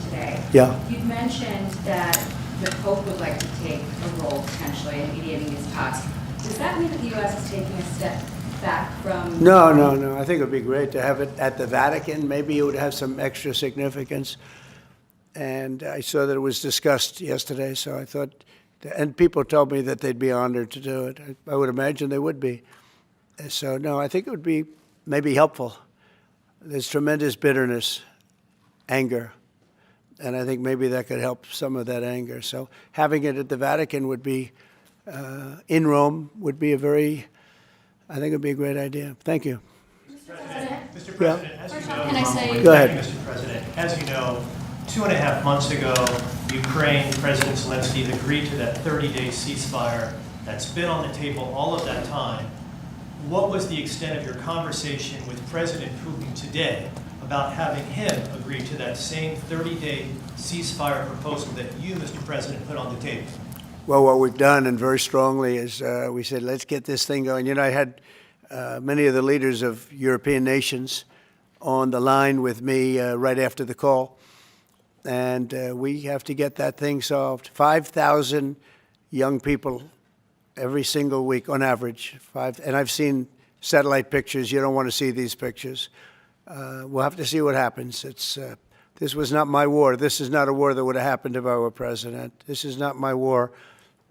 today. Yeah. You've mentioned that the Pope would like to take a role potentially in mediating these talks. Does that mean that the U.S. is taking a step back from... No. I think it would be great to have it at the Vatican. Maybe it would have some extra significance. And I saw that it was discussed yesterday, so I thought, and people told me that they'd be honored to do it. I would imagine they would be. So, no, I think it would be maybe helpful. There's tremendous bitterness, anger, and I think maybe that could help some of that anger. So having it at the Vatican would be, in Rome, would be I think it would be a great idea. Thank you. Mr. President, as you know, Can I say... Go ahead. Mr. President, as you know, 2.5 months ago, Ukraine President Zelensky agreed to that 30-day ceasefire that's been on the table all of that time. What was the extent of your conversation with President Putin today about having him agree to that same 30-day ceasefire proposal that you, Mr. President, put on the table? Well, what we've done, and very strongly, is we said, let's get this thing going. You know, I had many of the leaders of European nations on the line with me right after the call. And we have to get that thing solved. 5,000 young people every single week on average. And I've seen satellite pictures. You don't want to see these pictures. We'll have to see what happens. This was not my war. This is not a war that would have happened if I were president. This is not my war.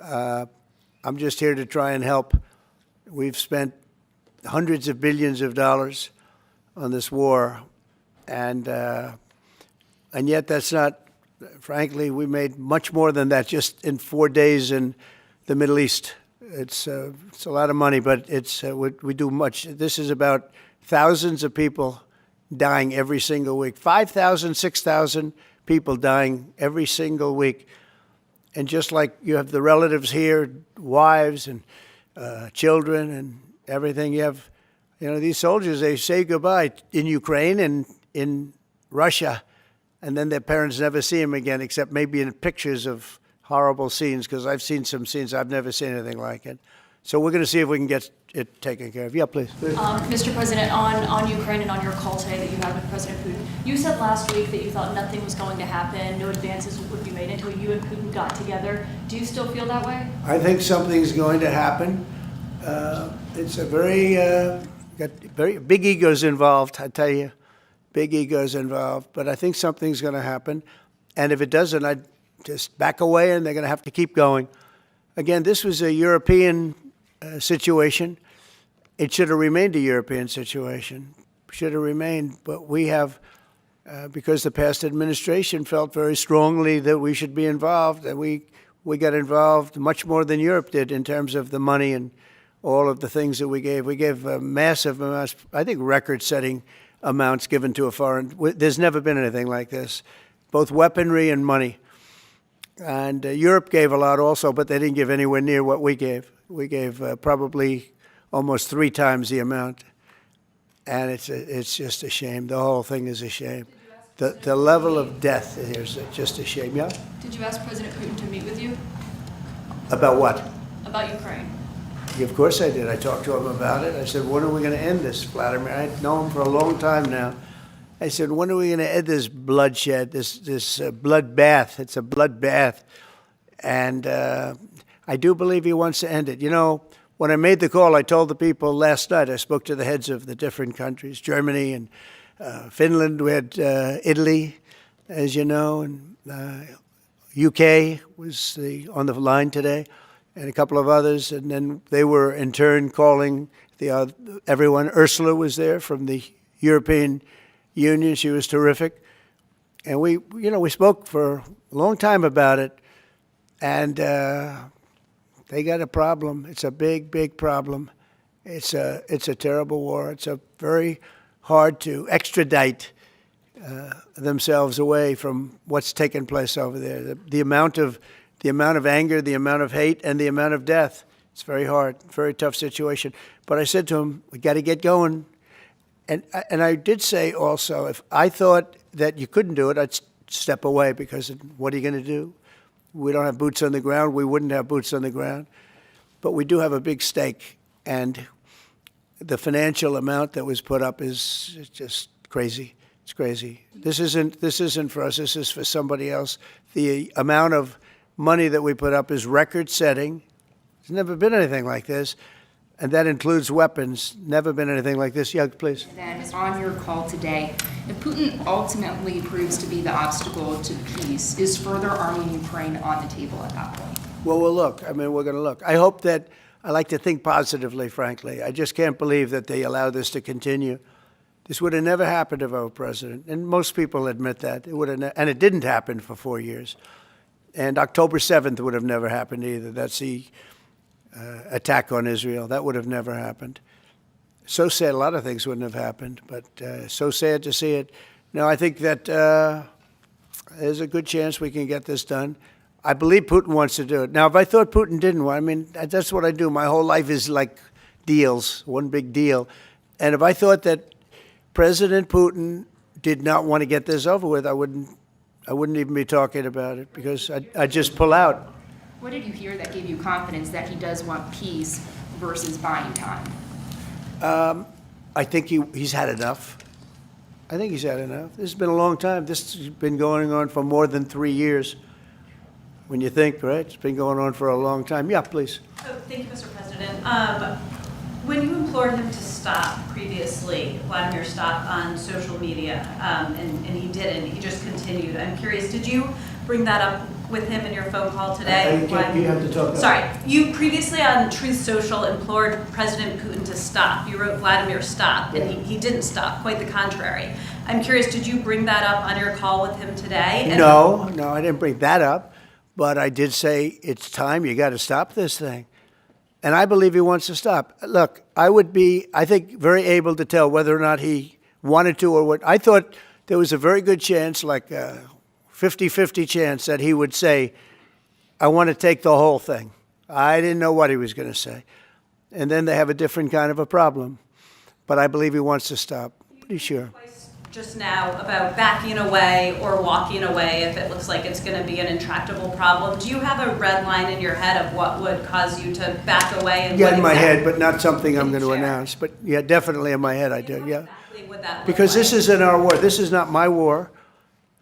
I'm just here to try and help. We've spent hundreds of billions of dollars on this war, and yet that's not, frankly, we made much more than that just in 4 days in the Middle East. It's a lot of money, but we do much. This is about thousands of people dying every single week. 5,000, 6,000 people dying every single week. And just like you have the relatives here, wives and children and everything, you have, these soldiers, they say goodbye in Ukraine and in Russia, and then their parents never see them again, except maybe in pictures of horrible scenes, because I've seen some scenes, I've never seen anything like it. So we're going to see if we can get it taken care of. Yeah, please. Mr. President, on Ukraine and on your call today that you had with President Putin, you said last week that you thought nothing was going to happen, no advances would be made until you and Putin got together. Do you still feel that way? I think something's going to happen. It's a got very big egos involved, I tell you. Big egos involved. But I think something's going to happen. And if it doesn't, I'd just back away and they're going to have to keep going. Again, this was a European situation. It should have remained a European situation. Should have remained. But we have, because the past administration felt very strongly that we should be involved, and we got involved much more than Europe did in terms of the money and all of the things that we gave. We gave massive amounts, I think record-setting amounts given to a foreign. There's never been anything like this, both weaponry and money. And Europe gave a lot also, but they didn't give anywhere near what we gave. We gave probably almost 3 times the amount. And it's just a shame. The whole thing is a shame. The level of death here is just a shame. Yeah? Did you ask President Putin to meet with you? About what? About Ukraine. Of course I did. I talked to him about it. I said, when are we going to end this, Vladimir? I've known him for a long time now. I said, when are we going to end this bloodshed, this bloodbath? It's a bloodbath. And I do believe he wants to end it. You know, when I made the call, I told the people last night, I spoke to the heads of the different countries, Germany and Finland. We had Italy, as you know, and UK was on the line today, and a couple of others. And then they were, in turn, calling everyone. Ursula was there from the European Union. She was terrific. And we spoke for a long time about it. And they got a problem. It's a big, big problem. It's a terrible war. It's a very hard to extradite themselves away from what's taken place over there. The amount of anger, the amount of hate, and the amount of death. It's very hard, very tough situation. But I said to him, we got to get going. And I did say also, if I thought that you couldn't do it, I'd step away, because what are you going to do? We don't have boots on the ground. We wouldn't have boots on the ground. But we do have a big stake. And the financial amount that was put up is just crazy. It's crazy. This isn't for us. This is for somebody else. The amount of money that we put up is record-setting. There's never been anything like this, and that includes weapons. Never been anything like this. Yeah, please. Then on your call today, if Putin ultimately proves to be the obstacle to peace, is further arming Ukraine on the table at that point? Well, we'll look. I mean, we're going to look. I hope that, I like to think positively, frankly. I just can't believe that they allow this to continue. This would have never happened if I were president, and most people admit that. It would have, and it didn't happen for 4 years. And October 7th would have never happened either. That's the attack on Israel. That would have never happened. So sad, a lot of things wouldn't have happened, but so sad to see it. Now, I think that there's a good chance we can get this done. I believe Putin wants to do it. Now, if I thought Putin didn't want, I mean, that's what I do. My whole life is like deals, one big deal. And if I thought that President Putin did not want to get this over with, I wouldn't even be talking about it, because I'd just pull out. What did you hear that gave you confidence that he does want peace versus buying time? I think he's had enough. I think he's had enough. This has been a long time. This has been going on for more than 3 years. When you think, right? It's been going on for a long time. Yeah, please. Oh, thank you, Mr. President. When you implored him to stop previously, Vladimir stopped on social media, and he didn't. He just continued. I'm curious, did you bring that up with him in your phone call today? You have to talk. Sorry, you previously on Truth Social implored President Putin to stop. You wrote Vladimir stop, and he didn't stop, quite the contrary. I'm curious, did you bring that up on your call with him today? And No, I didn't bring that up. But I did say, it's time, you got to stop this thing. And I believe he wants to stop. Look, I would be, I think, very able to tell whether or not he wanted to or what. I thought there was a very good chance, like a 50-50 chance, that he would say, I want to take the whole thing. I didn't know what he was going to say. And then they have a different kind of a problem. But I believe he wants to stop. Pretty sure. Just now about backing away or walking away if it looks like it's going to be an intractable problem. Do you have a red line in your head of what would cause you to back away? And Yeah, in my head, but not something I'm going to announce. But yeah, definitely in my head I do, yeah. Exactly would that look Because this like? isn't our war. This is not my war.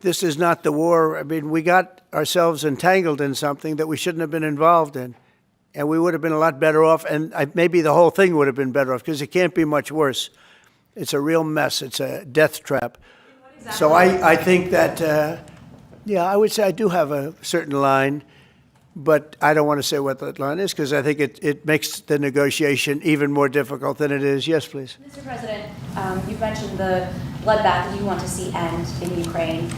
This is not the war. I mean, we got ourselves entangled in something that we shouldn't have been involved in. And we would have been a lot better off, and maybe the whole thing would have been better off, because it can't be much worse. It's a real mess. It's a death trap. So I think that, yeah, I would say I do have a certain line, but I don't want to say what that line is, because I think it makes the negotiation even more difficult than it is. Yes, please. Mr. President, you've mentioned the bloodbath that you want to see end in Ukraine.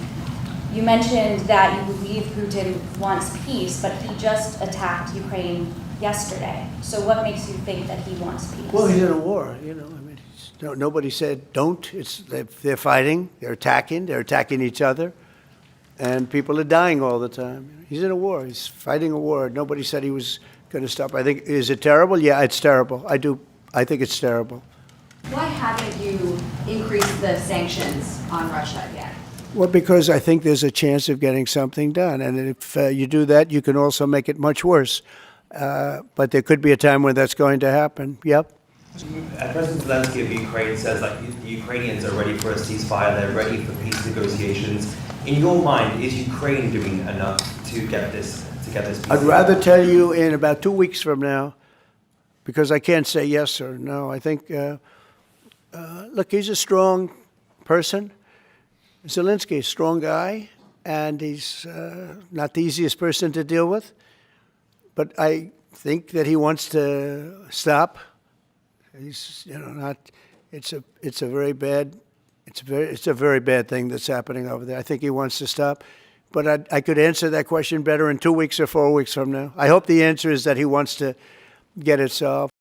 You mentioned that you believe Putin wants peace, but he just attacked Ukraine yesterday. So what makes you think that he wants peace? Well, he's in a war, you know. I mean, nobody said don't. They're fighting. They're attacking each other, and people are dying all the time. He's in a war. He's fighting a war. Nobody said he was going to stop. I think, is it terrible? Yeah, it's terrible. I think it's terrible. Why haven't you increased the sanctions on Russia yet? Well, because I think there's a chance of getting something done, and if you do that, you can also make it much worse. But there could be a time when that's going to happen. Yep. President Zelensky of Ukraine says that the Ukrainians are ready for a ceasefire, they're ready for peace negotiations. In your mind, is Ukraine doing enough to get this peace? I'd rather tell you in about 2 weeks from now, because I can't say yes or no. I think, look, he's a strong person. Zelensky, a strong guy, and he's not the easiest person to deal with. But I think that he wants to stop. He's, you know, not. It's a very bad thing that's happening over there. I think he wants to stop. But I could answer that question better in 2 weeks or 4 weeks from now. I hope the answer is that he wants to get it solved.